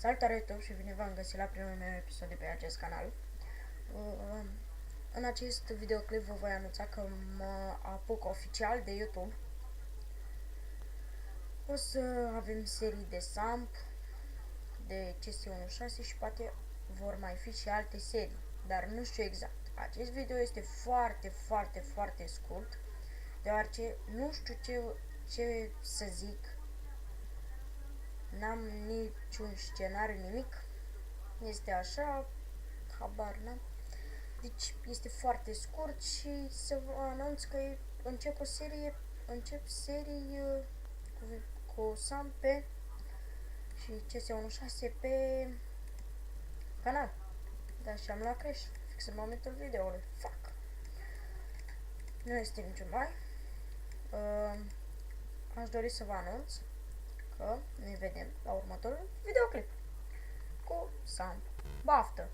Salutare YouTube și bine v-am găsit la primul meu episod de pe acest canal. În acest videoclip vă voi anunța că mă apuc oficial de YouTube. O să avem serii de Samp, de CS16 și poate vor mai fi și alte serii, dar nu știu exact. Acest video este foarte scurt, deoarece nu știu ce să zic. N-am niciun scenariu, nimic. Este așa, habar n-am. Deci este foarte scurt și să vă anunț că încep serii cu Sam pe și CS16 pe canal. Dar și am luat crash fix în momentul videoului. Fuck. Nu este niciun mai. Aș dori să vă anunț că ne vedem la următorul videoclip cu Sam. Baftă!